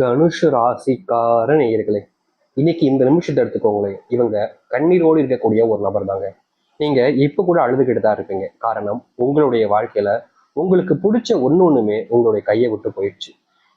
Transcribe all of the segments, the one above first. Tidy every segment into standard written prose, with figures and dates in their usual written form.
தனுஷு ராசிக்கார நேயர்களே, இன்னைக்கு இந்த நிமிஷத்தை எடுத்துக்கோங்களேன். இவங்க கண்ணீரோடு இருக்கக்கூடிய ஒரு நபர் தாங்க. நீங்க இப்ப கூட அழுதுகிட்டு தான் இருப்பீங்க. காரணம், உங்களுடைய வாழ்க்கையில உங்களுக்கு பிடிச்ச ஒண்ணுமே உங்களுடைய கையை விட்டு போயிடுச்சு.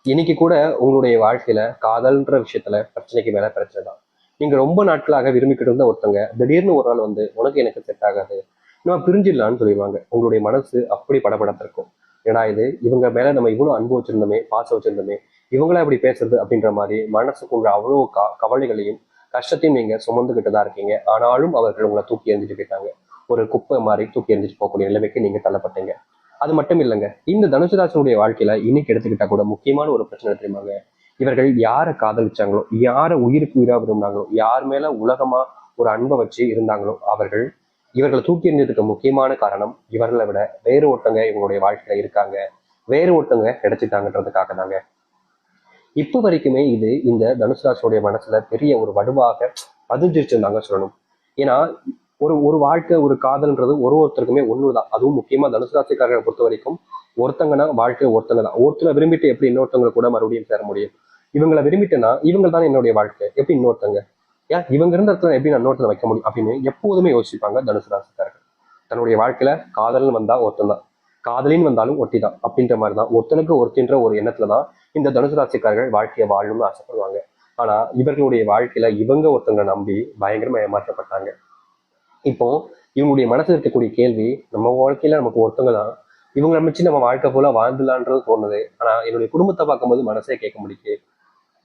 இன்னைக்கு கூட உங்களுடைய வாழ்க்கையில காதல்ன்ற விஷயத்துல பிரச்சனைக்கு மேல பிரச்சனை தான். நீங்க ரொம்ப நாட்களாக விரும்பிக்கிட்டு இருந்த ஒருத்தங்க திடீர்னு ஒரு நாள் வந்து உனக்கு எனக்கு செட் ஆகாது, நம்ம பிரிஞ்சிடலான்னு சொல்லிடுவாங்க. உங்களுடைய மனசு அப்படி படபடத்திருக்கும். ஏன்னா இது இவங்க மேல நம்ம இவ்வளவு அன்பு வச்சிருந்தோமே, பாசம் வச்சிருந்தோமே, இவங்களா இப்படி பேசுறது அப்படின்ற மாதிரி மனசுக்குள்ள அவ்வளவு கவலைகளையும் கஷ்டத்தையும் நீங்க சுமந்துகிட்டு தான் இருக்கீங்க. ஆனாலும் அவர்கள் உங்களை தூக்கி எறிஞ்சிட்டு போயிட்டாங்க. ஒரு குப்பை மாதிரி தூக்கி எறிஞ்சிட்டு போகக்கூடிய நிலைமைக்கு நீங்க தள்ளப்பட்டீங்க. அது மட்டும் இல்லைங்க, இந்த தனுசு ராசினுடைய வாழ்க்கையில இன்னைக்கு எடுத்துக்கிட்டா கூட முக்கியமான ஒரு பிரச்சனை தெரியுமாங்க. இவர்கள் யாரை காதலிச்சாங்களோ, யாரை உயிருக்கு உயிரா விரும்பினாங்களோ, யார் மேல உலகமா ஒரு அன்பை வச்சு இருந்தாங்களோ அவர்கள் இவர்களை தூக்கி எறிஞ்சதுக்கு முக்கியமான காரணம் இவர்களை விட வேறு ஒருத்தங்க இவங்களுடைய வாழ்க்கையில இருக்காங்க, வேறு ஒருத்தங்க கிடைச்சிட்டாங்கன்றதுக்காக தாங்க. இப்ப வரைக்குமே இது இந்த தனுசு ராசியுடைய மனசுல பெரிய ஒரு வடுவாக பதிஞ்சிருச்சுன்னு சொல்லணும். ஏன்னா ஒரு ஒரு வாழ்க்கை, ஒரு காதல்ன்றது ஒருத்தருக்குமே ஒண்ணுதான். அதுவும் முக்கியமா தனுசு ராசிக்காரர்களை பொறுத்த வரைக்கும் ஒருத்தங்கன்னா வாழ்க்கை ஒருத்தங்க தான். ஒருத்தரை விரும்பிட்டு எப்படி இன்னொருத்தவங்க கூட மறுபடியும் சேர முடியும்? இவங்களை விரும்பிட்டேன்னா இவங்க தானே என்னுடைய வாழ்க்கை, எப்படி இன்னொருத்தங்க, ஏன் இவங்க இருந்த இடத்துல எப்படி நான் இன்னொருத்தனை வைக்க முடியும் அப்படின்னு எப்போதுமே யோசிப்பாங்க தனுசு ராசிக்காரர்கள். தன்னுடைய வாழ்க்கையில காதல்னு வந்தா ஒருத்தன் தான், காதலின்னு வந்தாலும் ஒட்டி தான் அப்படின்ற மாதிரி தான் ஒருத்தனுக்கு ஒருத்தின்ற ஒரு எண்ணத்துலதான் இந்த தனுசு ராசிக்காரர்கள் வாழ்க்கையை வாழணும்னு ஆசைப்படுவாங்க. ஆனா இவர்களுடைய வாழ்க்கையில இவங்க ஒருத்தங்க நம்பி பயங்கரமா ஏமாற்றப்பட்டாங்க. இப்போ இவங்களுடைய மனசுல இருக்கக்கூடிய கேள்வி, நம்ம வாழ்க்கையில நமக்கு ஒருத்தவங்க தான், இவங்களை அமைச்சு நம்ம வாழ்க்கை போல வாழ்ந்துலான்றது தோணுது. ஆனா என்னுடைய குடும்பத்தை பார்க்கும்போது மனசே கேட்க முடியுது.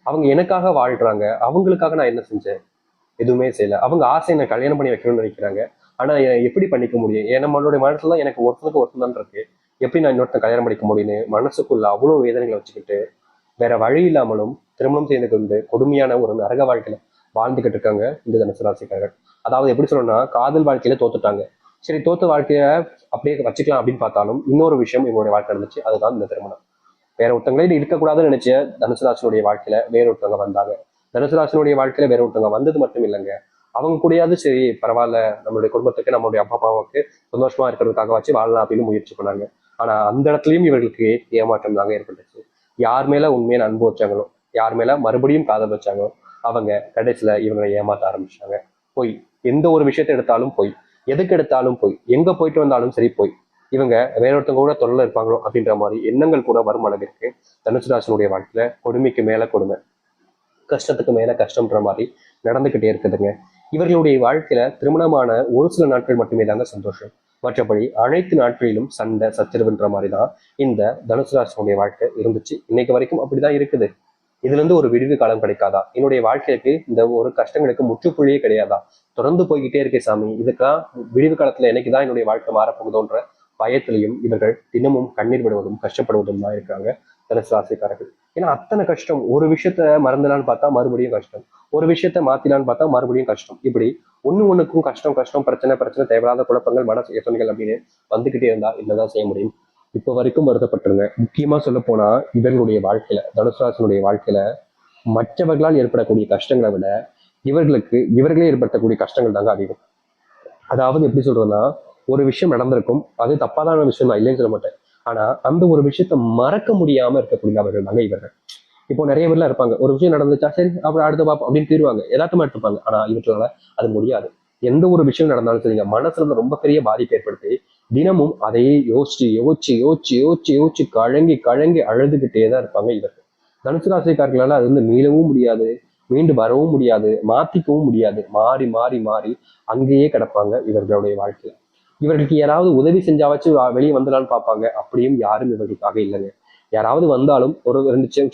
அவங்க எனக்காக வாழ்றாங்க, அவங்களுக்காக நான் என்ன செஞ்சேன்? எதுவுமே செய்யல. அவங்க ஆசை என்ன கல்யாணம் பண்ணி வைக்கணும்னு நினைக்கிறாங்க. ஆனா எப்படி பண்ணிக்க முடியும்? ஏன்னா நம்மளுடைய மனசுல தான் எனக்கு ஒருத்தனுக்கு ஒருத்தன் தான் இருக்கு, எப்படி நான் இன்னொருத்தன் கல்யாணம் பண்ணிக்க முடியும்னு மனசுக்குள்ள அவ்வளவு வேதனைகளை வச்சுக்கிட்டு வேற வழி இல்லாமலும் திருமணம் செய்து கொண்டு கொடுமையான ஒரு நரக வாழ்க்கையில வாழ்ந்துகிட்டு இருக்காங்க இந்த தனுசு ராசிக்காரர்கள். அதாவது எப்படி சொல்லணும்னா, காதல் வாழ்க்கையில தோத்துட்டாங்க. சரி, தோத்த வாழ்க்கைய அப்படியே வச்சுக்கலாம் அப்படின்னு பார்த்தாலும் இன்னொரு விஷயம் இவங்களுடைய வாழ்க்கை இருந்துச்சு, அதுதான் இந்த திருமணம். வேற ஒருத்தங்களே இருக்கக்கூடாதுன்னு நினைச்ச தனுசு ராசினுடைய வாழ்க்கையில வேற ஒருத்தவங்க வந்தாங்க. தனுசு ராசினுடைய வாழ்க்கையில வேற ஒருத்தவங்க வந்தது மட்டும் இல்லைங்க, அவங்க கூடயாவது சரி பரவாயில்ல, நம்மளுடைய குடும்பத்துக்கு நம்மளுடைய அப்பா அம்மாவுக்கு சந்தோஷமா இருக்கிறதுக்காக வச்சு வாழலாம் அப்படின்னு முயற்சி பண்ணாங்க. ஆனா அந்த இடத்துலயும் இவர்களுக்கு ஏமாற்றம் தாங்க ஏற்பட்டுச்சு. யார் மேல உண்மையான அன்பு வச்சாங்களோ, யார் மேல மறுபடியும் காதல் வச்சாங்களோ அவங்க கடைசியில இவங்களை ஏமாத்த ஆரம்பிச்சாங்க. பொய், எந்த ஒரு விஷயத்தை எடுத்தாலும் பொய், எதுக்கு எடுத்தாலும் பொய், எங்க போயிட்டு வந்தாலும் சரி பொய். இவங்க வேற ஒருத்தவங்க கூட தொடர்ல இருப்பாங்களோ அப்படின்ற மாதிரி எண்ணங்கள் கூட வரும் அளவிற்கு தனுசு ராசினுடைய வாழ்க்கையில கொடுமைக்கு மேல கொடுமை, கஷ்டத்துக்கு மேல கஷ்டம்ன்ற மாதிரி நடந்துகிட்டே இருக்குதுங்க. இவர்களுடைய வாழ்க்கையில திருமணமான ஒரு சில நாட்கள் மட்டுமே தாங்க சந்தோஷம். மற்றபடி அனைத்து நாட்களிலும் சண்டை சச்சரவுன்ற மாதிரி தான் இந்த தனுசு ராசினுடைய வாழ்க்கை இருந்துச்சு. இன்னைக்கு வரைக்கும் அப்படிதான் இருக்குது. இதுல இருந்து ஒரு விடுவு காலம் கிடைக்காதா? என்னுடைய வாழ்க்கைக்கு இந்த ஒரு கஷ்டங்களுக்கு முற்றுப்புள்ளியே கிடையாதா? தொடர்ந்து போய்கிட்டே இருக்கே சாமி, இதுக்கெல்லாம் விடுவு காலத்துல என்னைக்குதான் என்னுடைய வாழ்க்கை மாறப்போகுதோன்ற பயத்திலையும் இவர்கள் தினமும் கண்ணீர் விடுவதும் கஷ்டப்படுவதும் தான் இருக்காங்க தனுசு ராசிக்காரர்கள். ஏன்னா அத்தனை கஷ்டம். ஒரு விஷயத்த மறந்துலான்னு பார்த்தா மறுபடியும் கஷ்டம், ஒரு விஷயத்த மாத்திலான்னு பார்த்தா மறுபடியும் கஷ்டம். இப்படி ஒண்ணுக்கும் கஷ்டம் கஷ்டம், பிரச்சனை பிரச்சனை, தேவையில்லாத குழப்பங்கள், மன யோசனைகள் அப்படின்னு வந்துகிட்டே இருந்தா என்னதான் செய்ய முடியும்? இப்போ வரைக்கும் வருத்தப்பட்டிருங்க. முக்கியமா சொல்ல போனா இவர்களுடைய வாழ்க்கையில, தனுசுராசனுடைய வாழ்க்கையில மற்றவர்களால் ஏற்படக்கூடிய கஷ்டங்களை விட இவர்களே ஏற்படுத்தக்கூடிய கஷ்டங்கள் தாங்க அதிகம். அதாவது எப்படி சொல்றதுன்னா, ஒரு விஷயம் நடந்திருக்கும், அது தப்பாதான விஷயம் தான், இல்லைன்னு சொல்ல மாட்டேன். ஆனா அந்த ஒரு விஷயத்த மறக்க முடியாம இருக்கக்கூடியவர்கள் தாங்க இவர்கள். இப்போ நிறைய பேர்லாம் இருப்பாங்க, ஒரு விஷயம் நடந்துச்சா சரி அப்புறம் அடுத்த பாப்போம் அப்படின்னு தீருவாங்க, எதார்த்தமா எடுத்துப்பாங்க. ஆனா இவற்றால அது முடியாது. எந்த ஒரு விஷயம் நடந்தாலும் சரிங்க, மனசுல இருந்து ரொம்ப பெரிய பாதிப்பு ஏற்படுத்தி தினமும் அதையே யோசிச்சு யோசிச்சு யோசிச்சு யோசிச்சு யோசிச்சு கழங்கி கழங்கி அழுதுகிட்டே தான் இருப்பாங்க இவர்கள். தனுசு ராசிக்காரர்களால அது வந்து மீளவும் முடியாது, மீண்டு வரவும் முடியாது, மாத்திக்கவும் முடியாது. மாறி மாறி மாறி அங்கேயே கிடப்பாங்க இவர்களுடைய வாழ்க்கையில. இவர்களுக்கு யாராவது உதவி செஞ்சாவச்சு வெளியே வந்துடலான்னு பார்ப்பாங்க, அப்படியும் யாரும் இவர்களுக்காக இல்லைங்க. யாராவது வந்தாலும் ஒரு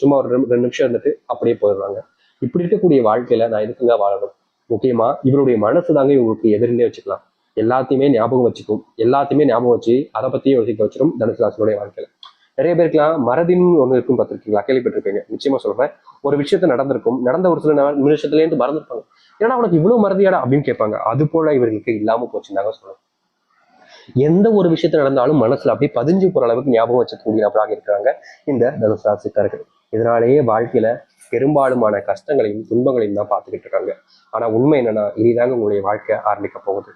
சும்மா ஒரு ரெண்டு நிமிஷம் இருந்துட்டு அப்படியே போயிடுறாங்க. இப்படி இருக்கக்கூடிய வாழ்க்கையில நான் எதுக்குங்க வாழணும்? முக்கியமா இவருடைய மனசு தாங்க இவங்களுக்கு எதிர்னே வச்சுக்கலாம். எல்லாத்தையுமே ஞாபகம் வச்சுக்கும், எல்லாத்தையுமே ஞாபகம் வச்சு அதை பத்தியே யோசிக்க வச்சிடும் தனுசு ராசினுடைய வாழ்க்கையில. நிறைய பேருக்குலாம் மறதின்னு ஒண்ணு இருக்கும், பார்த்திருக்கீங்களா? கேள்விப்பட்டிருப்பீங்க. நிச்சயமா சொல்றேன். ஒரு விஷயத்த நடந்திருக்கும், நடந்த ஒரு சில நிமிஷத்துல இருந்து மறந்துருப்பாங்க. ஏன்னா உனக்கு இவ்வளவு மறதியாடா அப்படின்னு கேட்பாங்க. அது போல இவர்களுக்கு இல்லாம போச்சுன்னாங்க சொல்லணும். எந்த ஒரு விஷயத்த நடந்தாலும் மனசுல அப்படியே பதிஞ்சு போற அளவுக்கு ஞாபகம் வச்சுக்கூடிய நபராக இருக்கிறாங்க இந்த தனுசு ராசிக்காரர்கள். இதனாலேயே வாழ்க்கையில பெரும்பாலுமான கஷ்டங்களையும் துன்பங்களையும் தான் பார்த்துக்கிட்டு இருக்காங்க. ஆனா உண்மை என்னன்னா, இனிதாங்க உங்களுடைய வாழ்க்கை ஆரம்பிக்க போகுது.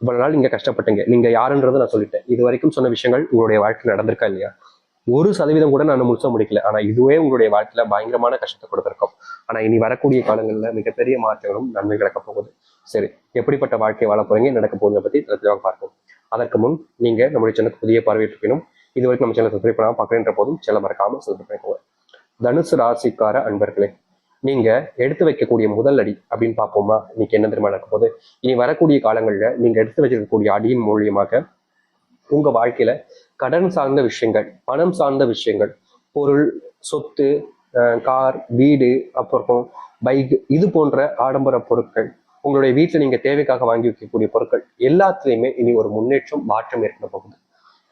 இவ்வளவு நாள் நீங்க கஷ்டப்பட்டீங்க, நீங்க யாருன்றதை நான் சொல்லிட்டேன். இது வரைக்கும் சொன்ன விஷயங்கள் உங்களுடைய வாழ்க்கை நடந்திருக்கா இல்லையா? 1% கூட நான் முழுசா முடிக்கல. ஆனா இதுவே உங்களுடைய வாழ்க்கையில பயங்கரமான கஷ்டத்தை கொடுத்திருக்கும். ஆனா இனி வரக்கூடிய காலங்கள்ல மிகப்பெரிய மாற்றங்களும் நன்மை நடக்க போகுது. சரி, எப்படிப்பட்ட வாழ்க்கை வாழ போறீங்க, நடக்க போகுதை பத்தி தெளிவாக பார்ப்போம். அதற்கு முன் நீங்க நம்முடைய சேனலுக்கு புதிய பார்வையிட்டிருக்கணும், இது வரைக்கும் நம்ம சேனல் சப்ஸ்கிரைப் பண்ணாம பார்க்கறேன்ற போதும் சேனலை மறக்காம சப்ஸ்கிரைப் பண்ணிக்கோங்க. தனுசு ராசிக்கார அன்பர்களே, நீங்க எடுத்து வைக்கக்கூடிய முதல் அடி அப்படின்னு பார்ப்போமா? இன்னைக்கு என்ன தெரியுமா நடக்க போகுது? இனி வரக்கூடிய காலங்கள்ல நீங்க எடுத்து வச்சிருக்கக்கூடிய அடியின் மூலியமாக உங்க வாழ்க்கையில கடன் சார்ந்த விஷயங்கள், பணம் சார்ந்த விஷயங்கள், பொருள், சொத்து, கார், வீடு, அப்புறம் பைக், இது போன்ற ஆடம்பர பொருட்கள், உங்களுடைய வீட்டுல நீங்க தேவைக்காக வாங்கி வைக்கக்கூடிய பொருட்கள் எல்லாத்துலயுமே இனி ஒரு முன்னேற்றம், மாற்றம் ஏற்பட போகுது.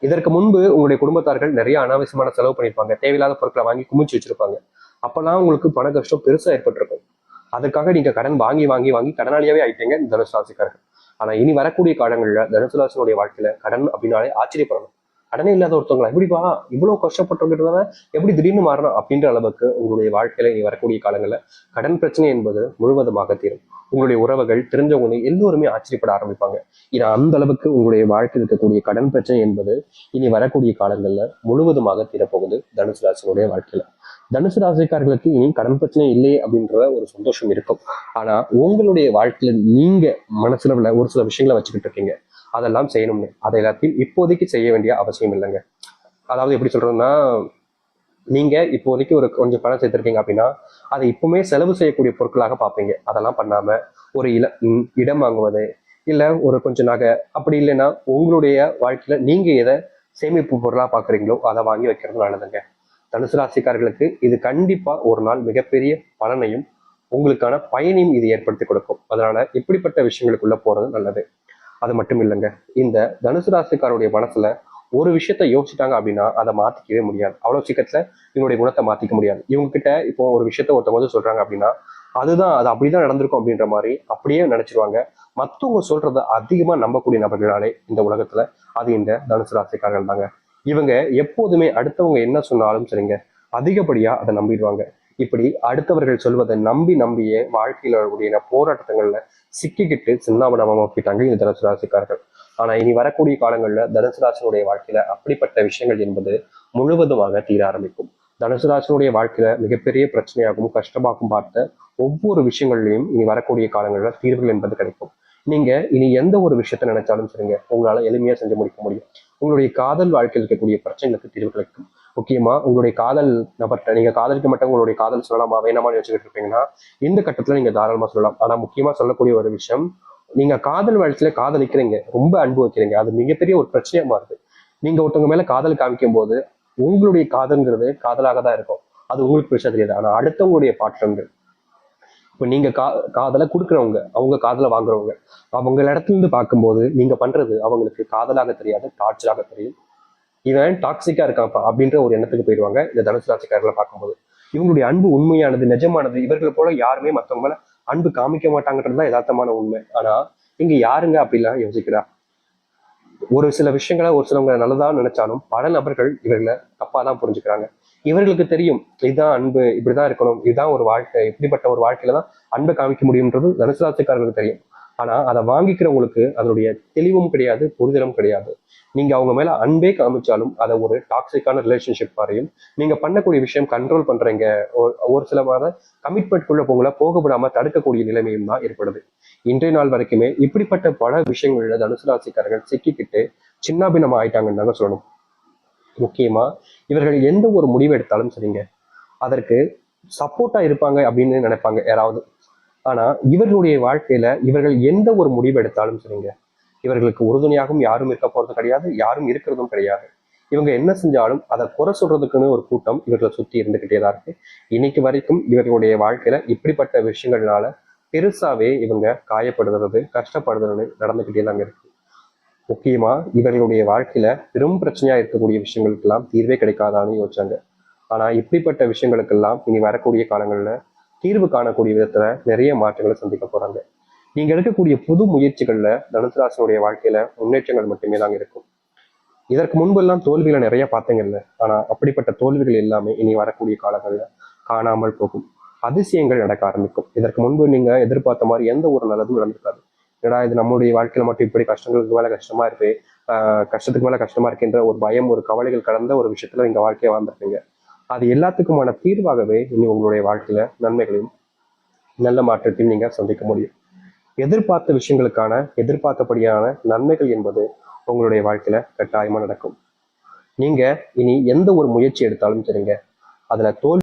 இதற்கு முன்பு உங்களுடைய குடும்பத்தார்கள் நிறைய அனாவசியமான செலவு பண்ணியிருப்பாங்க, தேவையில்லாத பொருட்களை வாங்கி குமிச்சு வச்சிருப்பாங்க. அப்பெல்லாம் உங்களுக்கு பண கஷ்டம் பெருசா ஏற்பட்டிருக்கும். அதுக்காக நீங்க கடன் வாங்கி வாங்கி வாங்கி கடனாளியாவே ஆயிட்டீங்க தனுசு ராசிக்காரர்கள். ஆனா இனி வரக்கூடிய காலங்கள்ல தனுசு ராசினுடைய வாழ்க்கையில கடன் அப்படின்னாலே ஆச்சரியப்படணும். கடனே இல்லாத ஒருத்தவங்களா இப்படிப்பா இவ்வளவு கஷ்டப்பட்டவங்க எப்படி திடீர்னு மாறணும் அப்படின்ற அளவுக்கு உங்களுடைய வாழ்க்கையில இனி வரக்கூடிய காலங்கள்ல கடன் பிரச்சனை என்பது முழுவதுமாக தீரும். உங்களுடைய உறவுகள், தெரிஞ்சவங்க எல்லோருமே ஆச்சரியப்பட ஆரம்பிப்பாங்க. ஏன்னா அந்த அளவுக்கு உங்களுடைய வாழ்க்கையில் இருக்கக்கூடிய கடன் பிரச்சனை என்பது இனி வரக்கூடிய காலங்கள்ல முழுவதுமாக தீரப்போகுது தனுசு ராசினுடைய வாழ்க்கையில. தனுசு ராசிக்காரர்களுக்கு இனி கடன் பிரச்சனை இல்லை அப்படின்ற ஒரு சந்தோஷம் இருக்கும். ஆனா உங்களுடைய வாழ்க்கையில நீங்க மனசுல ஒரு சில விஷயங்களை வச்சுக்கிட்டு இருக்கீங்க, அதெல்லாம் செய்யணும்னு. அதை எல்லாத்தையும் இப்போதைக்கு செய்ய வேண்டிய அவசியம் இல்லைங்க. அதாவது எப்படி சொல்றதுன்னா, நீங்க இப்போதைக்கு ஒரு கொஞ்சம் பணம் சேர்த்திருக்கீங்க அப்படின்னா அதை இப்பவுமே செலவு செய்யக்கூடிய பொருட்களாக பார்ப்பீங்க. அதெல்லாம் பண்ணாம ஒரு இடம் வாங்குவது, இல்ல ஒரு கொஞ்சம் நகை, அப்படி இல்லைன்னா உங்களுடைய வாழ்க்கையில நீங்க எதை சேமிப்பு பொருளா பாக்குறீங்களோ அதை வாங்கி வைக்கிறது நல்லதுங்க. தனுசு ராசிக்காரர்களுக்கு இது கண்டிப்பா ஒரு நாள் மிகப்பெரிய பலனையும் உங்களுக்கான பயனையும் இது ஏற்படுத்தி கொடுக்கும். அதனால இப்படிப்பட்ட விஷயங்களுக்குள்ள போறது நல்லது. அது மட்டும் இல்லைங்க, இந்த தனுசு ராசிக்காரருடைய மனசுல ஒரு விஷயத்த யோசிச்சிட்டாங்க அப்படின்னா அதை மாத்திக்கவே முடியாது. அவ்வளவு சீக்கிரத்துல இவங்களுடைய குணத்தை மாத்திக்க முடியாது. இவங்க கிட்ட இப்போ ஒரு விஷயத்த ஒருத்தவங்க வந்து சொல்றாங்க அப்படின்னா அது அப்படிதான் நடந்திருக்கும் அப்படின்ற மாதிரி அப்படியே நினைச்சிருவாங்க. மற்றவங்க சொல்றத அதிகமா நம்பக்கூடிய நபர்களாலே இந்த உலகத்துல அது இந்த தனுசு ராசிக்காரர்கள் தாங்க. இவங்க எப்போதுமே அடுத்தவங்க என்ன சொன்னாலும் சரிங்க, அதிகப்படியா அதை நம்பிடுவாங்க. இப்படி அடுத்தவர்கள் சொல்வதை நம்பி நம்பியே வாழ்க்கையில கூடிய போராட்டங்கள்ல சிக்கிக்கிட்டு சின்னாபனமா போயிட்டாங்க இந்த தனுசு ராசிக்காரர்கள். ஆனா இனி வரக்கூடிய காலங்கள்ல தனுசு ராசினுடைய வாழ்க்கையில அப்படிப்பட்ட விஷயங்கள் என்பது முழுவதுமாக தீர ஆரம்பிக்கும். தனுசு ராசினுடைய வாழ்க்கையில மிகப்பெரிய பிரச்சனையாகவும் கஷ்டமாகவும் பார்த்த ஒவ்வொரு விஷயங்கள்லையும் இனி வரக்கூடிய காலங்கள்ல தீர்வுகள் என்பது கிடைக்கும். நீங்க இனி எந்த ஒரு விஷயத்த நினைச்சாலும் சரிங்க, உங்களால எளிமையா செஞ்சு முடிக்க முடியும். உங்களுடைய காதல் வாழ்க்கையில் இருக்கக்கூடிய பிரச்சனைகளுக்கு தீர்வு கிடைக்கும். முக்கியமா உங்களுடைய காதல் நபர்கிட்ட நீங்க காதலிக்க மட்டும் உங்களுடைய காதல் சொல்லலாமா வேணாமான்னு வச்சுக்கிட்டு இருப்பீங்கன்னா இந்த கட்டத்துல நீங்க தாராளமா சொல்லலாம். ஆனா முக்கியமா சொல்லக்கூடிய ஒரு விஷயம், நீங்க காதல் வாழ்க்கையில காதலிக்கிறீங்க, ரொம்ப அன்பு வைக்கிறீங்க, அது மிகப்பெரிய ஒரு பிரச்சனையா மாறுது. நீங்க ஒருத்தவங்க மேல காதல் காமிக்கும் போது உங்களுடைய காதல்ங்கிறது காதலாக தான் இருக்கும். அது உங்களுக்கு பிரச்சனை தெரியாது. ஆனா அடுத்தவங்களுடைய பாற்றங்கள், இப்ப நீங்க காதலை கொடுக்குறவங்க, அவங்க காதலை வாங்குறவங்க, அவங்க இடத்துல இருந்து பார்க்கும்போது நீங்க பண்றது அவங்களுக்கு காதலாக தெரியாது, டார்ச்சராக தெரியும். இவன் டாக்ஸிக்கா இருக்கான்ப்பா அப்படின்ற ஒரு எண்ணத்துக்கு போயிடுவாங்க இந்த தனுசு ராசிக்காரர்களை பார்க்கும்போது. இவங்களுடைய அன்பு உண்மையானது, நிஜமானது. இவர்களை போல யாருமே மற்றவங்க மேல அன்பு காமிக்க மாட்டாங்கன்றதுதான் யதார்த்தமான உண்மை. ஆனா இங்க யாருங்க அப்படிலாம் யோசிக்கிறா? ஒரு சில விஷயங்களை ஒரு சிலவங்க நல்லதா நினைச்சாலும் பல நபர்கள் இவர்களை தப்பா தான் புரிஞ்சுக்கிறாங்க. இவர்களுக்கு தெரியும் இதுதான் அன்பு, இப்படிதான் இருக்கணும், இதுதான் ஒரு வாழ்க்கை, இப்படிப்பட்ட ஒரு வாழ்க்கையில தான் அன்பை காமிக்க முடியும்ன்றது தனுசு ராசிக்காரர்களுக்கு தெரியும். ஆனா அதை வாங்கிக்கிறவங்களுக்கு அதனுடைய தெளிவும் கிடையாது, புரிதலும் கிடையாது. நீங்க அவங்க மேல அன்பே காமிச்சாலும் அதை ஒரு டாக்ஸிக்கான ரிலேஷன்ஷிப் வரையும் நீங்க பண்ணக்கூடிய விஷயம் கண்ட்ரோல் பண்றீங்க. ஒரு சில கமிட்மெண்ட்குள்ள போக விடாம தடுக்கக்கூடிய நிலைமையும் தான் ஏற்படுது. இன்றைய நாள் வரைக்குமே இப்படிப்பட்ட பல விஷயங்கள்ல தனுசு ராசிக்காரர்கள் சிக்கிக்கிட்டு சின்னாபின்னமா ஆயிட்டாங்கன்னு தாங்க சொல்லணும். முக்கியமா இவர்கள் எந்த ஒரு முடிவு எடுத்தாலும் சரிங்க, அதற்கு சப்போர்ட்டா இருப்பாங்க அப்படின்னு நினைப்பாங்க யாராவது. ஆனா இவர்களுடைய வாழ்க்கையில இவர்கள் எந்த ஒரு முடிவு எடுத்தாலும் சரிங்க, இவர்களுக்கு உறுதுணையாகவும் யாரும் இருக்க போறது கிடையாது, யாரும் இருக்கிறதும் கிடையாது. இவங்க என்ன செஞ்சாலும் அதை குறை சொல்றதுக்குன்னு ஒரு கூட்டம் இவர்களை சுத்தி இருந்துகிட்டே தான் இருக்கு. இன்னைக்கு வரைக்கும் இவர்களுடைய வாழ்க்கையில இப்படிப்பட்ட விஷயங்கள்னால பெருசாவே இவங்க காயப்படுறது, கஷ்டப்படுறது நடந்துகிட்டே தாங்க இருக்கு. முக்கியமா இவர்களுடைய வாழ்க்கையில பெரும் பிரச்சனையா இருக்கக்கூடிய விஷயங்களுக்கெல்லாம் தீர்வே கிடைக்காதான்னு யோசிச்சாங்க. ஆனா இப்படிப்பட்ட விஷயங்களுக்கெல்லாம் இனி வரக்கூடிய காலங்கள்ல தீர்வு காணக்கூடிய விதத்துல நிறைய மாற்றங்களை சந்திக்க போறாங்க. நீங்க எடுக்கக்கூடிய புது முயற்சிகள்ல தனுசு ராசினுடைய வாழ்க்கையில முன்னேற்றங்கள் மட்டுமே தாங்க இருக்கும். இதற்கு முன்பு எல்லாம் தோல்விகளை நிறைய பார்த்தீங்கல்ல, ஆனா அப்படிப்பட்ட தோல்விகள் எல்லாமே இனி வரக்கூடிய காலங்கள்ல காணாமல் போகும். அதிசயங்கள் நடக்க ஆரம்பிக்கும். இதற்கு முன்பு நீங்க எதிர்பார்த்த மாதிரி எந்த ஒரு நல்லதும் நடந்திருக்காது. ஏன்னா இது நம்மளுடைய வாழ்க்கையில மட்டும் இப்படி கஷ்டங்களுக்கு மேல கஷ்டமா இருக்கு, கஷ்டத்துக்கு மேல கஷ்டமா இருக்கின்ற ஒரு பயம், ஒரு கவலைகள் கடந்த ஒரு விஷயத்துல நீங்க வாழ்க்கையை வாழ்ந்துருப்பீங்க. அது எல்லாத்துக்குமான தீர்வாகவே இனி உங்களுடைய வாழ்க்கையில நன்மைகளையும் நல்ல மாற்றத்தையும் நீங்க சந்திக்க முடியும். எதிர்பார்த்த விஷயங்களுக்கான எதிர்பார்த்தபடியான நன்மைகள் என்பது உங்களுடைய வாழ்க்கையில கட்டாயமா நடக்கும். நீங்க இனி எந்த ஒரு முயற்சி எடுத்தாலும் சரிங்க, அதுல தோல்வி